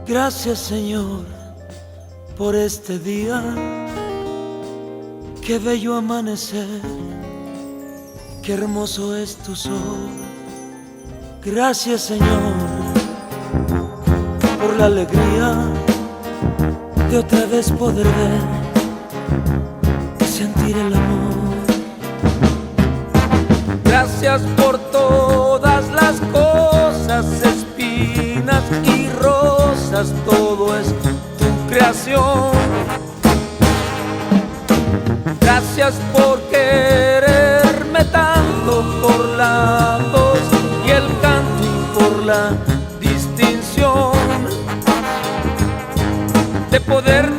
Gracias, Señor, por este día. Qué bello amanecer, qué hermoso es tu sol. Gracias, Señor, por la alegría de otra vez poder ver y sentir el amor. Gracias por todas las cosas, espinas y rosas, todo es tu creación. Gracias por quererme tanto, por la voz y el canto y por la distinción de poder